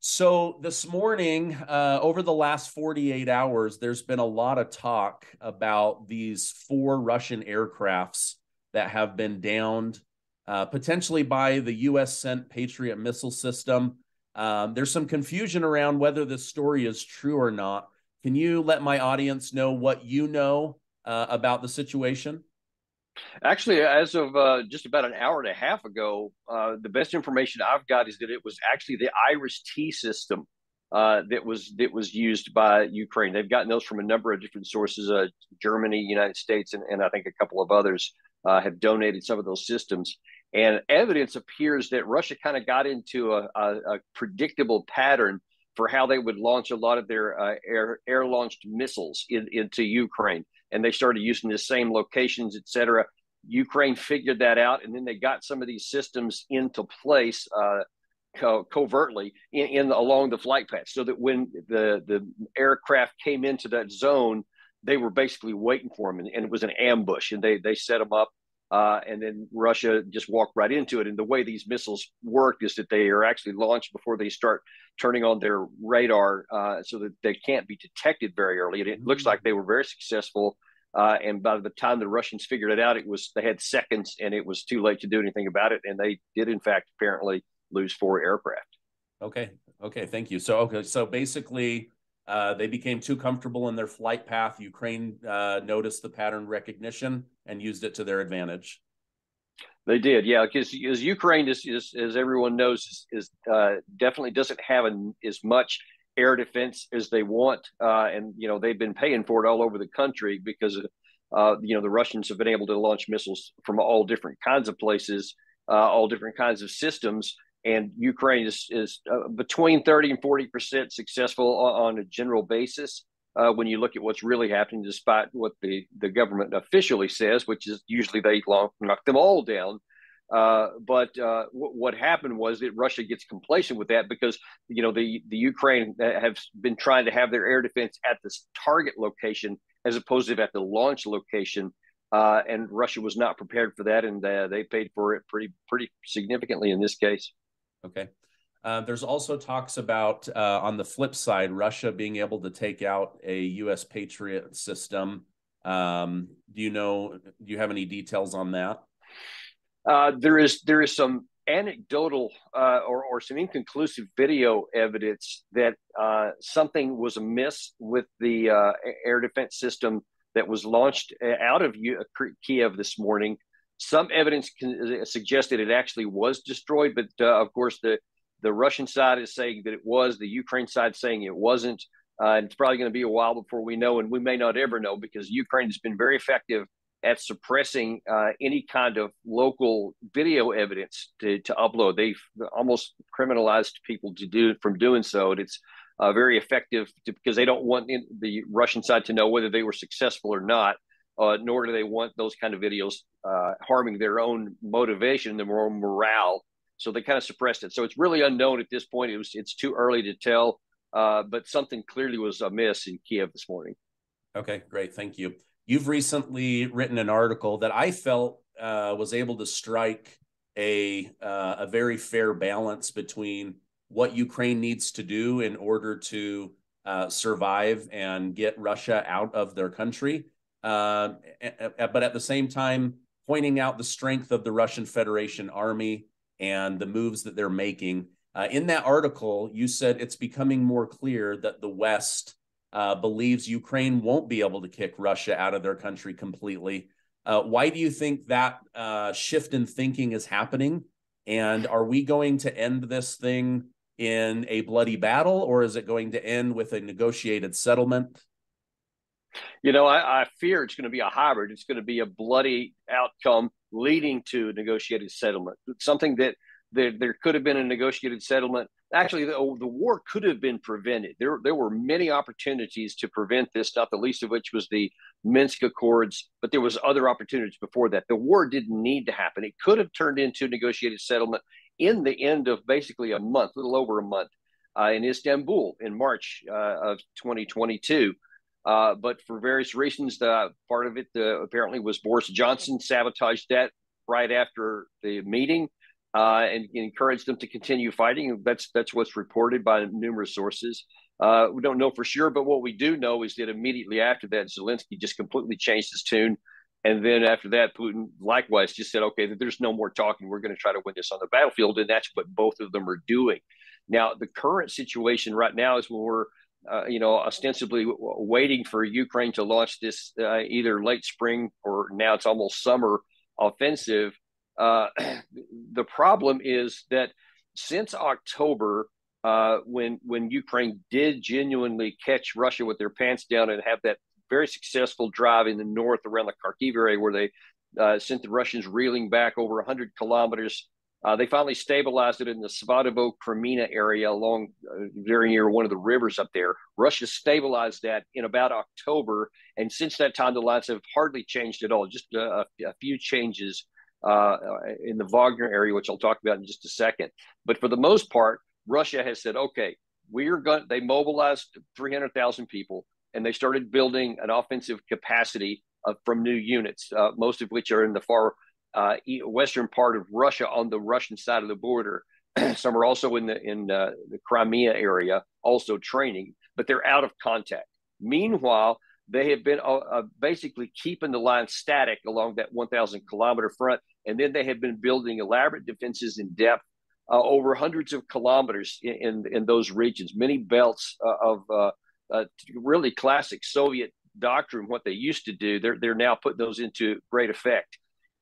So this morning, over the last 48 hours, there's been a lot of talk about these four Russian aircrafts that have been downed, potentially by the U.S. sent Patriot missile system. There's some confusion around whether this story is true or not. Can you let my audience know what you know about the situation? Actually, as of just about an hour and a half ago, the best information I've got is that it was actually the Iris-T system that was used by Ukraine. They've gotten those from a number of different sources. Germany, United States, and I think a couple of others have donated some of those systems. And evidence appears that Russia kind of got into a predictable pattern for how they would launch a lot of their air launched missiles into Ukraine, and they started using the same locations, et cetera. Ukraine figured that out, and then they got some of these systems into place covertly in along the flight path, so that when the aircraft came into that zone, they were basically waiting for them, and it was an ambush, and they set them up. And then Russia just walked right into it. And the way these missiles work is that they are actually launched before they start turning on their radar, so that they can't be detected very early. And it looks like they were very successful. And by the time the Russians figured it out, they had seconds, and it was too late to do anything about it. And they did, in fact, apparently lose four aircraft. Okay. Okay. Thank you. So basically, they became too comfortable in their flight path. Ukraine noticed the pattern recognition and used it to their advantage. They did, yeah, because Ukraine as everyone knows, is definitely doesn't have as much air defense as they want, and they've been paying for it all over the country because the Russians have been able to launch missiles from all different kinds of places, all different kinds of systems, and Ukraine is between 30 and 40% successful on a general basis. When you look at what's really happening, despite what the government officially says, which is usually they knock them all down. But what happened was that Russia gets complacent with that because the Ukraine have been trying to have their air defense at this target location as opposed to at the launch location, and Russia was not prepared for that, and they paid for it pretty significantly in this case. Okay. There's also talks about, on the flip side, Russia being able to take out a U.S. Patriot system. Do you have any details on that? There is some anecdotal or some inconclusive video evidence that something was amiss with the air defense system that was launched out of Kiev this morning. Some evidence suggested it actually was destroyed, but of course the Russian side is saying that it was. The Ukraine side saying it wasn't. And it's probably going to be a while before we know, and we may not ever know, because Ukraine has been very effective at suppressing any kind of local video evidence to upload. They've almost criminalized people from doing so. And it's very effective because they don't want the Russian side to know whether they were successful or not, nor do they want those kind of videos harming their own motivation, their own morale. So they kind of suppressed it. So it's really unknown at this point. It's too early to tell, but something clearly was amiss in Kiev this morning. Okay, great. Thank you. You've recently written an article that I felt was able to strike a very fair balance between what Ukraine needs to do in order to survive and get Russia out of their country, but at the same time pointing out the strength of the Russian Federation army and the moves that they're making. In that article, you said it's becoming more clear that the West believes Ukraine won't be able to kick Russia out of their country completely. Why do you think that shift in thinking is happening? And are we going to end this thing in a bloody battle, or is it going to end with a negotiated settlement? I fear it's going to be a hybrid. It's going to be a bloody outcome leading to a negotiated settlement. Something that there could have been a negotiated settlement. Actually, the war could have been prevented. There were many opportunities to prevent this, not the least of which was the Minsk Accords, but there was other opportunities before that. The war didn't need to happen. It could have turned into a negotiated settlement in the end of basically a month, a little over a month, in Istanbul in March of 2022. But for various reasons, part of it apparently was Boris Johnson sabotaged that right after the meeting. and encouraged them to continue fighting. That's what's reported by numerous sources. We don't know for sure, but what we do know is that immediately after that, Zelensky just completely changed his tune. And then after that, Putin likewise just said, okay, there's no more talking. We're going to try to win this on the battlefield. And that's what both of them are doing. Now, the current situation right now is when we're ostensibly waiting for Ukraine to launch this either late spring or now it's almost summer offensive. The problem is that since October, when Ukraine did genuinely catch Russia with their pants down and have that very successful drive in the north around the Kharkiv area where they sent the Russians reeling back over 100 kilometers. They finally stabilized it in the Svatovo-Kremina area along very near one of the rivers up there. Russia stabilized that in about October. And since that time, the lines have hardly changed at all, just a few changes in the Wagner area, which I'll talk about in just a second. But for the most part, Russia has said, okay, they mobilized 300,000 people and they started building an offensive capacity from new units, most of which are in the far western part of Russia on the Russian side of the border. Some are also in the Crimea area, also training, but they're out of contact. Meanwhile, they have been basically keeping the line static along that 1,000-kilometer front, and then they have been building elaborate defenses in depth over hundreds of kilometers in those regions, many belts of really classic Soviet doctrine. What they used to do, they're now putting those into great effect.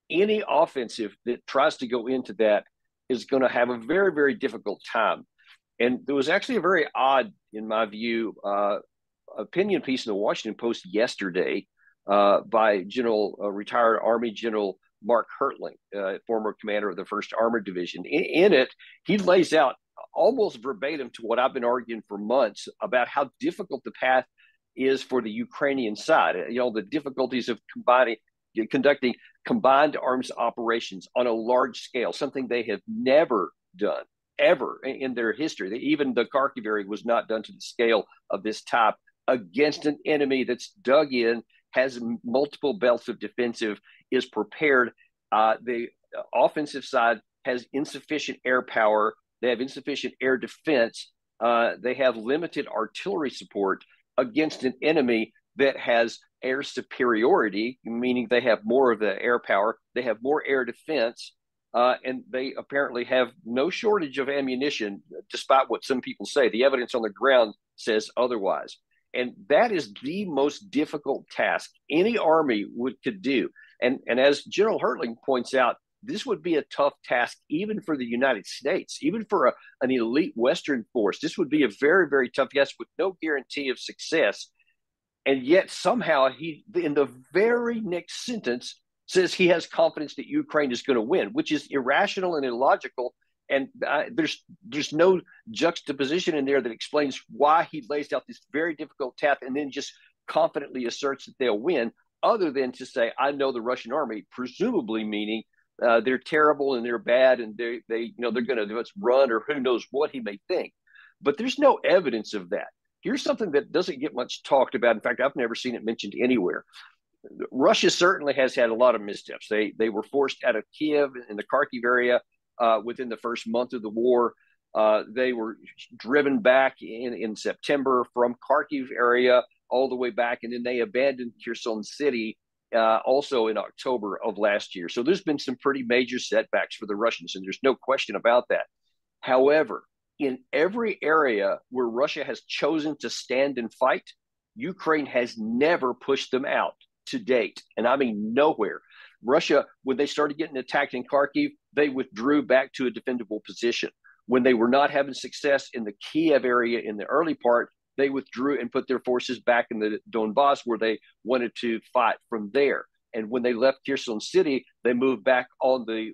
Any offensive that tries to go into that is going to have a very, very difficult time. And there was actually a very odd, in my view, opinion piece in the Washington Post yesterday by retired Army General Mark Hertling, former commander of the 1st Armored Division. In it, he lays out almost verbatim to what I've been arguing for months about how difficult the path is for the Ukrainian side. The difficulties of conducting combined arms operations on a large scale, something they have never done, ever in their history. Even the Kharkiv area was not done to the scale of this type against an enemy that's dug in, has multiple belts of defensive, is prepared. The offensive side has insufficient air power. They have insufficient air defense. They have limited artillery support against an enemy that has air superiority, meaning they have more of the air power. They have more air defense, and they apparently have no shortage of ammunition, despite what some people say. The evidence on the ground says otherwise. And that is the most difficult task any army could do. And as General Hertling points out, this would be a tough task even for the United States, even for an elite Western force. This would be a very, very tough task with no guarantee of success. And yet somehow he, in the very next sentence, says he has confidence that Ukraine is going to win, which is irrational and illogical. And there's no juxtaposition in there that explains why he lays out this very difficult task and then just confidently asserts that they'll win, other than to say, I know the Russian army, presumably meaning they're terrible and they're bad and they're going to let's run, or who knows what he may think. But there's no evidence of that. Here's something that doesn't get much talked about. In fact, I've never seen it mentioned anywhere. Russia certainly has had a lot of missteps. They were forced out of Kiev in the Kharkiv area within the first month of the war. They were driven back in September from Kharkiv area all the way back, and then they abandoned Kherson City also in October of last year. So there's been some pretty major setbacks for the Russians, and there's no question about that. However, in every area where Russia has chosen to stand and fight, Ukraine has never pushed them out to date. And I mean nowhere. Russia, when they started getting attacked in Kharkiv, they withdrew back to a defendable position. When they were not having success in the Kiev area in the early part, they withdrew and put their forces back in the Donbass, where they wanted to fight from there. And when they left Kherson City, they moved back on the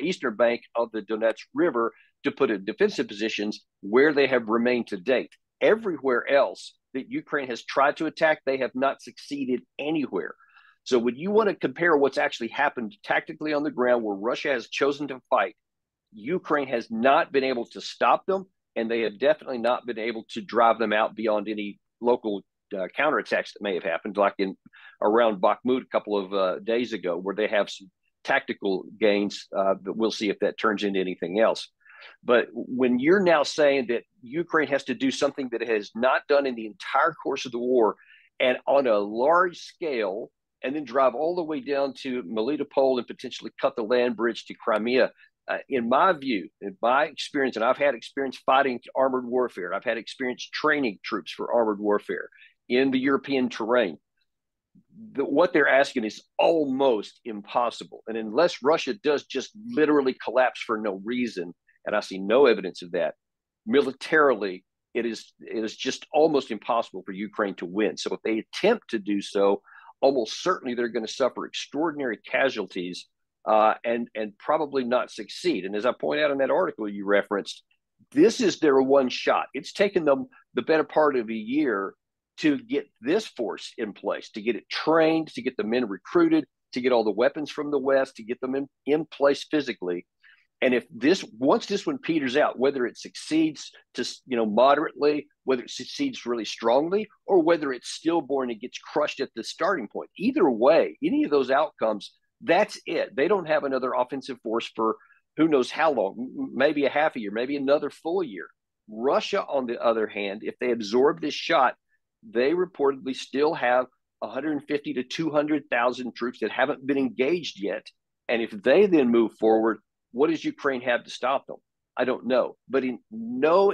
eastern bank of the Donetsk River to put in defensive positions, where they have remained to date. Everywhere else that Ukraine has tried to attack, they have not succeeded anywhere. So when you want to compare what's actually happened tactically on the ground, where Russia has chosen to fight, Ukraine has not been able to stop them, and they have definitely not been able to drive them out beyond any local counterattacks that may have happened, like around Bakhmut a couple of days ago, where they have some tactical gains, but we'll see if that turns into anything else. But when you're now saying that Ukraine has to do something that it has not done in the entire course of the war and on a large scale, and then drive all the way down to Melitopol and potentially cut the land bridge to Crimea, in my view, in my experience, and I've had experience fighting armored warfare, I've had experience training troops for armored warfare in the European terrain. What they're asking is almost impossible. And unless Russia does just literally collapse for no reason, and I see no evidence of that, militarily, it is just almost impossible for Ukraine to win. So if they attempt to do so, almost certainly they're going to suffer extraordinary casualties, and probably not succeed. And as I point out in that article you referenced, this is their one shot. It's taken them the better part of a year to get this force in place, to get it trained, to get the men recruited, to get all the weapons from the West, to get them in place physically. And if once this one peters out, whether it succeeds to, moderately, whether it succeeds really strongly, or whether it's stillborn and gets crushed at the starting point, either way, any of those outcomes, that's it. They don't have another offensive force for who knows how long, maybe a half a year, maybe another full year. Russia, on the other hand, if they absorb this shot, they reportedly still have 150 to 200,000 troops that haven't been engaged yet. And if they then move forward, what does Ukraine have to stop them? I don't know. But in no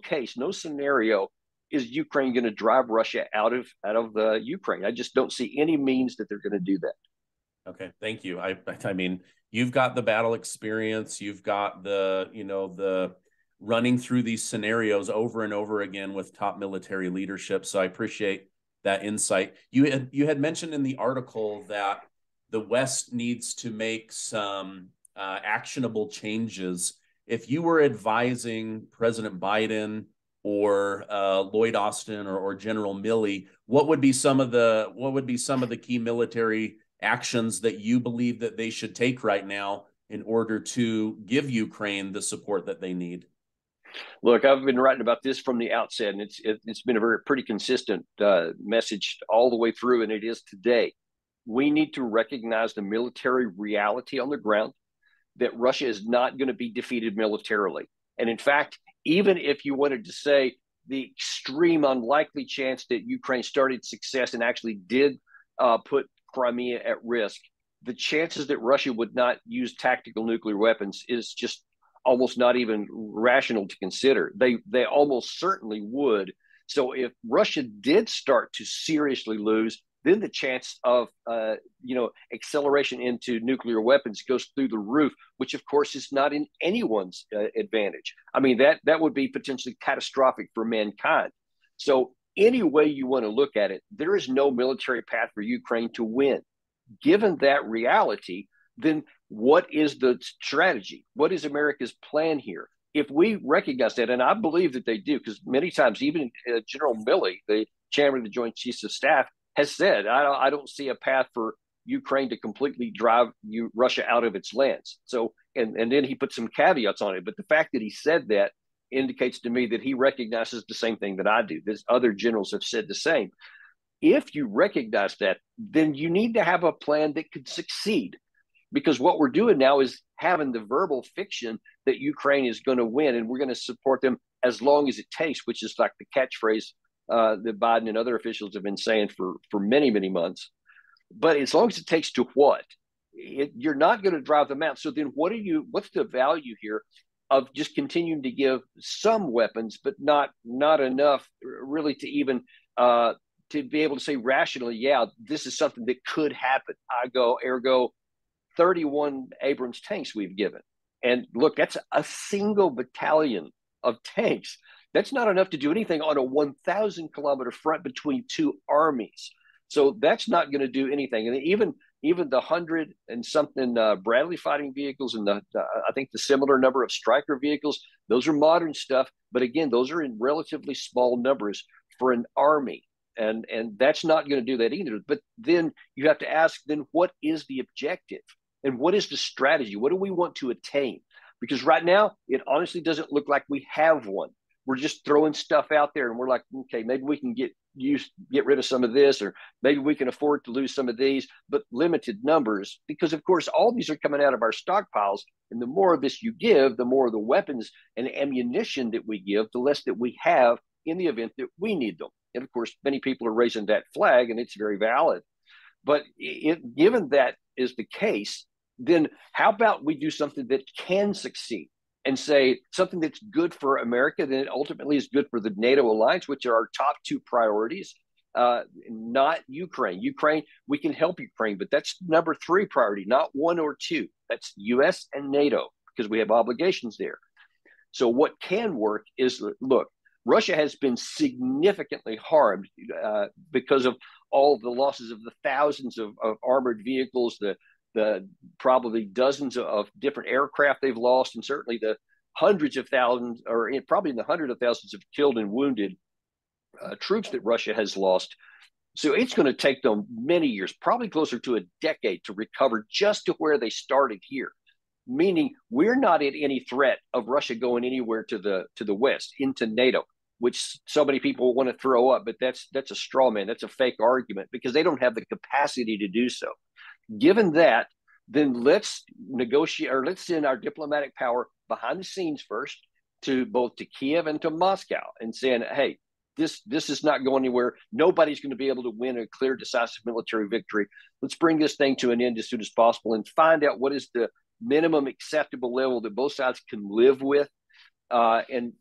case, no scenario is Ukraine going to drive Russia out of the Ukraine. I just don't see any means that they're going to do that. Okay, thank you. I mean, you've got the battle experience. You've got the running through these scenarios over and over again with top military leadership. So I appreciate that insight. You had mentioned in the article that the West needs to make some actionable changes. If you were advising President Biden or Lloyd Austin or General Milley, what would be some of the key military actions that you believe that they should take right now in order to give Ukraine the support that they need? Look, I've been writing about this from the outset, and it's been a pretty consistent message all the way through, and it is today. We need to recognize the military reality on the ground, that Russia is not going to be defeated militarily. And in fact, even if you wanted to say the extreme unlikely chance that Ukraine started success and actually did put Crimea at risk, the chances that Russia would not use tactical nuclear weapons is just almost not even rational to consider. They almost certainly would. So if Russia did start to seriously lose, then the chance of acceleration into nuclear weapons goes through the roof, which of course is not in anyone's advantage. I mean, that would be potentially catastrophic for mankind. So any way you want to look at it, there is no military path for Ukraine to win. Given that reality, then what is the strategy? What is America's plan here? If we recognize that, and I believe that they do, because many times even General Milley, the chairman of the Joint Chiefs of Staff, has said, I don't see a path for Ukraine to completely drive Russia out of its lands. So, and then he put some caveats on it. But the fact that he said that indicates to me that he recognizes the same thing that I do. There's other generals have said the same. If you recognize that, then you need to have a plan that could succeed. Because what we're doing now is having the verbal fiction that Ukraine is going to win and we're going to support them as long as it takes, which is like the catchphrase that Biden and other officials have been saying for many, many months. But as long as it takes to what? You're not going to drive them out. So then what's the value here of just continuing to give some weapons, but not enough really to even to be able to say rationally, yeah, this is something that could happen. Ergo, 31 Abrams tanks we've given. And look, that's a single battalion of tanks. That's not enough to do anything on a 1,000-kilometer front between two armies. So that's not going to do anything. And even the 100 and something Bradley fighting vehicles and I think the similar number of Stryker vehicles, those are modern stuff. But again, those are in relatively small numbers for an army. And that's not going to do that either. But then you have to ask, then what is the objective? And what is the strategy? What do we want to attain? Because right now, it honestly doesn't look like we have one. we're just throwing stuff out there, and we're like, okay, maybe we can get rid of some of this, or maybe we can afford to lose some of these, but limited numbers, because of course all these are coming out of our stockpiles. And the more of this you give, the more of the weapons and ammunition that we give, the less that we have in the event that we need them. And of course, many people are raising that flag, and it's very valid. But given that is the case, then how about we do something that can succeed, and say something that's good for America, then it ultimately is good for the NATO alliance, which are our top two priorities, not Ukraine. Ukraine, we can help Ukraine, but that's number three priority, not one or two. That's US and NATO, because we have obligations there. So what can work is, look, Russia has been significantly harmed because of all the losses of the thousands of armored vehicles, the probably dozens of different aircraft they've lost, and certainly the hundreds of thousands, or probably in the hundreds of thousands of killed and wounded troops that Russia has lost. So it's going to take them many years, probably closer to a decade, to recover just to where they started here. Meaning we're not at any threat of Russia going anywhere to the west, into NATO, which so many people want to throw up, but that's a straw man. That's a fake argument, because they don't have the capacity to do so. Given that, then let's negotiate, or let's send our diplomatic power behind the scenes first to both to Kiev and to Moscow, and saying, hey, this is not going anywhere. Nobody's going to be able to win a clear, decisive military victory. Let's bring this thing to an end as soon as possible, and find out what is the minimum acceptable level that both sides can live with, and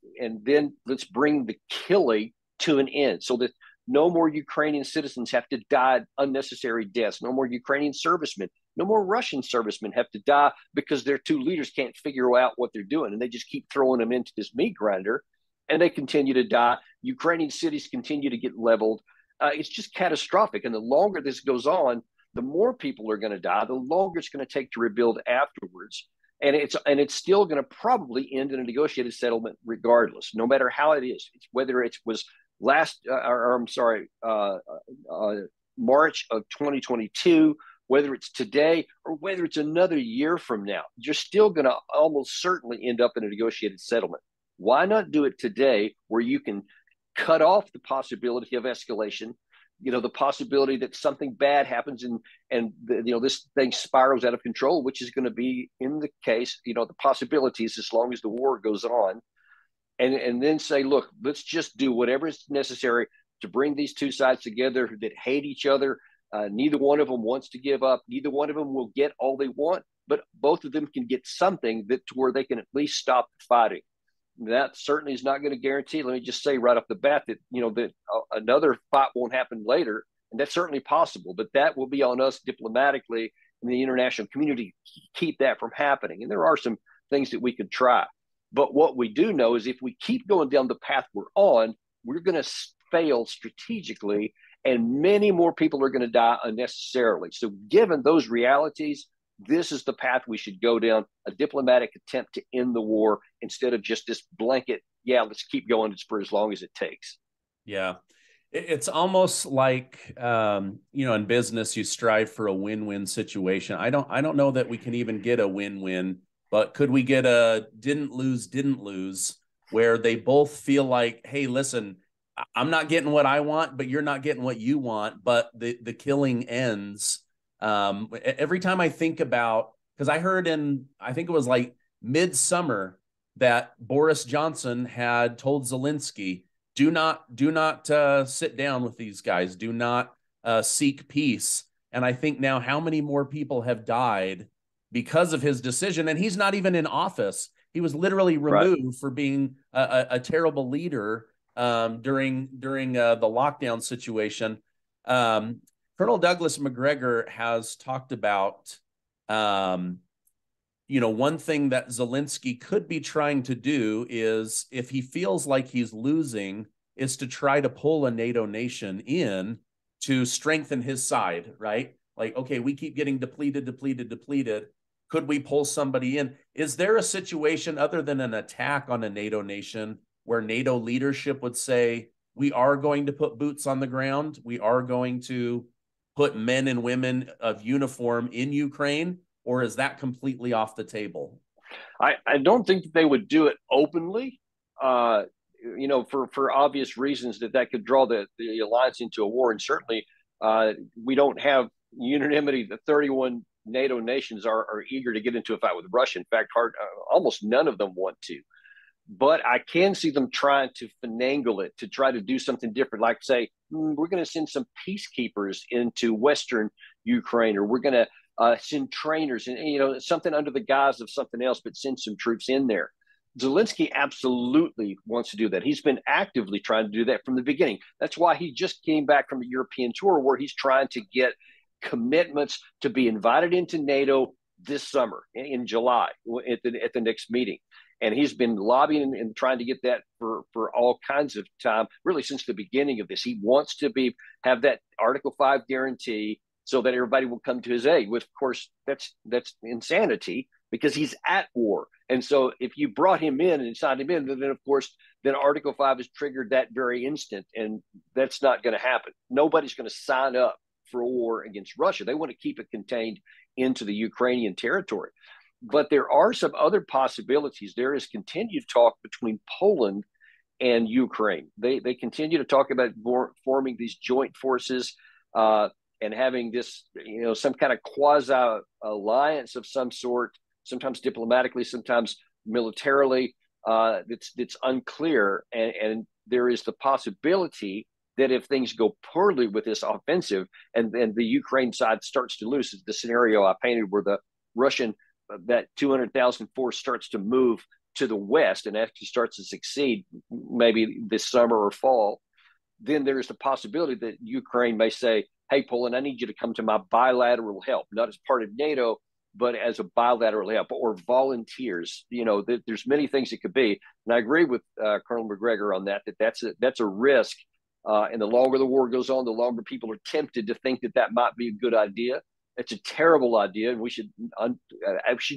then let's bring the killing to an end, so that no more Ukrainian citizens have to die unnecessary deaths. No more Ukrainian servicemen. No more Russian servicemen have to die because their two leaders can't figure out what they're doing, and they just keep throwing them into this meat grinder, and they continue to die. Ukrainian cities continue to get leveled. It's just catastrophic. And the longer this goes on, the more people are going to die, the longer it's going to take to rebuild afterwards. And it's still going to probably end in a negotiated settlement regardless, no matter how it is. It's whether it was March of 2022, whether it's today, or whether it's another year from now. You're still going to almost certainly end up in a negotiated settlement. Why not do it today, where you can cut off the possibility of escalation, the possibility that something bad happens, and this thing spirals out of control, which is going to be in the case, the possibilities as long as the war goes on. And then say, look, let's just do whatever is necessary to bring these two sides together that hate each other. Neither one of them wants to give up. Neither one of them will get all they want, but both of them can get something to where they can at least stop the fighting. That certainly is not going to guarantee. Let me just say right off the bat that another fight won't happen later, and that's certainly possible. But that will be on us diplomatically in the international community to keep that from happening. And there are some things that we could try. But what we do know is if we keep going down the path we're on, we're going to fail strategically, and many more people are going to die unnecessarily. So given those realities, this is the path we should go down, a diplomatic attempt to end the war, instead of just this blanket, let's keep going for as long as it takes. Yeah. It's almost like, in business, you strive for a win-win situation. I don't know that we can even get a win-win, but could we get a didn't lose, where they both feel like, hey, listen, I'm not getting what I want, but you're not getting what you want, but the killing ends. Every time I think about, because I heard I think it was like midsummer, that Boris Johnson had told Zelensky, do not sit down with these guys. Do not seek peace. And I think now, how many more people have died because of his decision? And he's not even in office. He was literally removed for being a terrible leader during the lockdown situation. Colonel Douglas McGregor has talked about, one thing that Zelensky could be trying to do is, if he feels like he's losing, is to try to pull a NATO nation in to strengthen his side, right? Like, okay, we keep getting depleted. Could we pull somebody in? Is there a situation other than an attack on a NATO nation where NATO leadership would say, we are going to put boots on the ground, we are going to put men and women of uniform in Ukraine, or is that completely off the table? I don't think that they would do it openly. for obvious reasons that could draw the alliance into a war. And certainly we don't have unanimity. The 31 NATO nations are eager to get into a fight with Russia. In fact, almost none of them want to. But I can see them trying to finagle it to try to do something different, like say, we're going to send some peacekeepers into Western Ukraine, or we're going to send trainers, and something under the guise of something else, but send some troops in there. Zelensky absolutely wants to do that. He's been actively trying to do that from the beginning. That's why he just came back from a European tour where he's trying to get commitments to be invited into NATO this summer in July at the next meeting. And he's been lobbying and trying to get that for all kinds of time, really since the beginning of this. He wants to have that Article 5 guarantee so that everybody will come to his aid, which, of course, that's insanity because he's at war. And so if you brought him in and signed him in, then, of course, then Article 5 is triggered that very instant. And that's not going to happen. Nobody's going to sign up for a war against Russia. They want to keep it contained into the Ukrainian territory. But there are some other possibilities. There is continued talk between Poland and Ukraine. They continue to talk about forming these joint forces and having this, some kind of quasi alliance of some sort, sometimes diplomatically, sometimes militarily. It's unclear. And there is the possibility that if things go poorly with this offensive and the Ukraine side starts to lose, the scenario I painted where the Russian that 200,000 force starts to move to the west and actually starts to succeed maybe this summer or fall, then there's the possibility that Ukraine may say, hey, Poland, I need you to come to my bilateral help, not as part of NATO, but as a bilateral help or volunteers. There's many things it could be. And I agree with Colonel McGregor on that's a risk. And the longer the war goes on, the longer people are tempted to think that might be a good idea. It's a terrible idea, and we should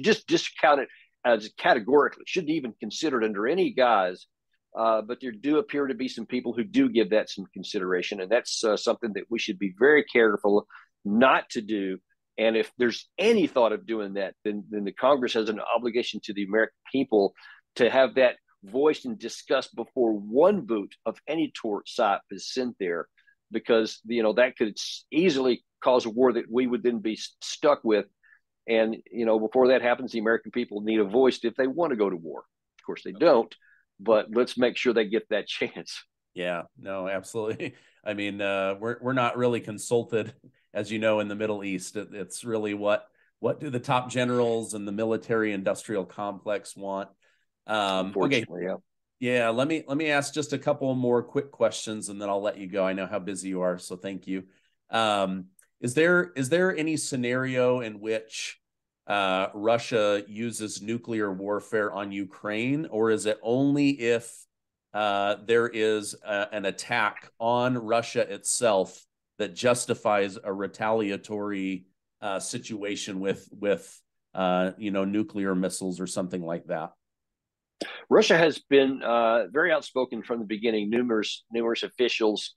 just discount it as categorically. Shouldn't even consider it under any guise. But there do appear to be some people who do give that some consideration, and that's something that we should be very careful not to do. And if there's any thought of doing that, then the Congress has an obligation to the American people to have that voiced and discussed before one vote of any side is sent there, because that could easily cause a war that we would then be stuck with. And before that happens, the American people need a voice if they want to go to war. Of course, they don't, but let's make sure they get that chance. Yeah, no, absolutely. I mean, we're not really consulted, as you know, in the Middle East. It's really what do the top generals and the military industrial complex want. Unfortunately, okay. Yeah, let me ask just a couple more quick questions, and then I'll let you go. I know how busy you are, so thank you. Is there any scenario in which Russia uses nuclear warfare on Ukraine, or is it only if there is an attack on Russia itself that justifies a retaliatory situation with nuclear missiles or something like that? Russia has been very outspoken from the beginning. Numerous officials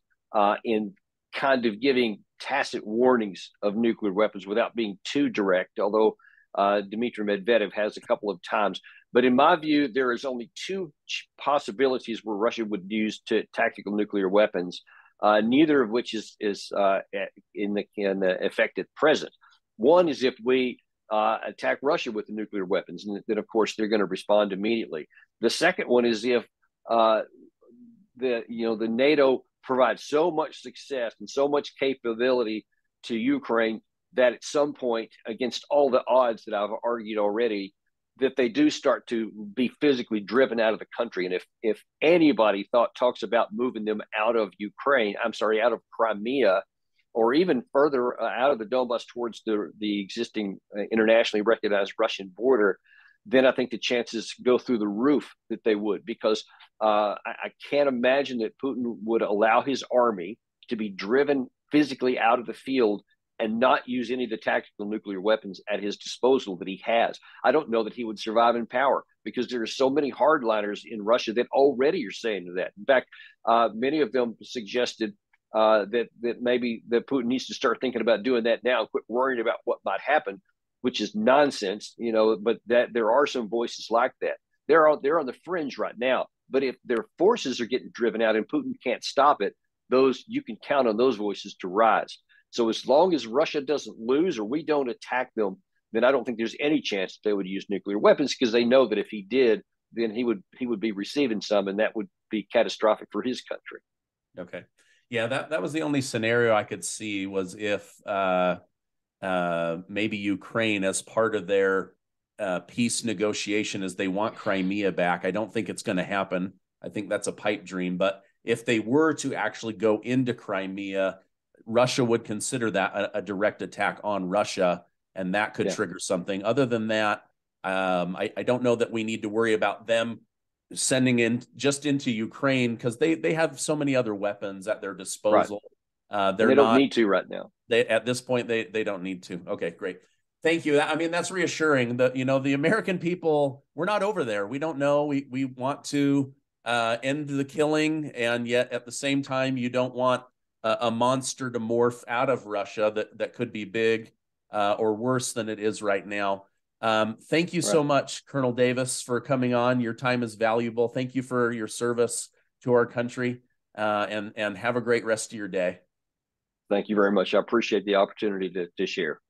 in kind of giving tacit warnings of nuclear weapons without being too direct, although Dmitry Medvedev has a couple of times. But in my view, there is only two possibilities where Russia would use tactical nuclear weapons, neither of which is in the effect at present. One is if we attack Russia with the nuclear weapons, and then, of course, they're going to respond immediately. The second one is if the NATO provides so much success and so much capability to Ukraine that at some point, against all the odds that I've argued already, that they do start to be physically driven out of the country. And if anybody talks about moving them out of out of Crimea, or even further out of the Donbass towards the existing internationally recognized Russian border, then I think the chances go through the roof that they would, because I can't imagine that Putin would allow his army to be driven physically out of the field and not use any of the tactical nuclear weapons at his disposal that he has. I don't know that he would survive in power, because there are so many hardliners in Russia that already are saying that. In fact, many of them suggested that maybe that Putin needs to start thinking about doing that now and quit worrying about what might happen, which is nonsense, but that there are some voices like that. They're on the fringe right now. But if their forces are getting driven out and Putin can't stop it, those you can count on those voices to rise. So as long as Russia doesn't lose or we don't attack them, then I don't think there's any chance that they would use nuclear weapons, because they know that if he did, then he would be receiving some, and that would be catastrophic for his country. Okay. Yeah, that was the only scenario I could see, was if maybe Ukraine, as part of their peace negotiation, as they want Crimea back. I don't think it's going to happen. I think that's a pipe dream. But if they were to actually go into Crimea, Russia would consider that a direct attack on Russia, and that could trigger something. Other than that, I don't know that we need to worry about them sending in just into Ukraine, because they have so many other weapons at their disposal. Right. They don't need to right now. They, at this point, they don't need to. Okay, great. Thank you. I mean, that's reassuring. That, you know, the American people, we're not over there. We don't know. We want to end the killing, and yet at the same time, you don't want a monster to morph out of Russia that could be big or worse than it is right now. Thank you so much, Colonel Davis, for coming on. Your time is valuable. Thank you for your service to our country, and have a great rest of your day. Thank you very much. I appreciate the opportunity to share.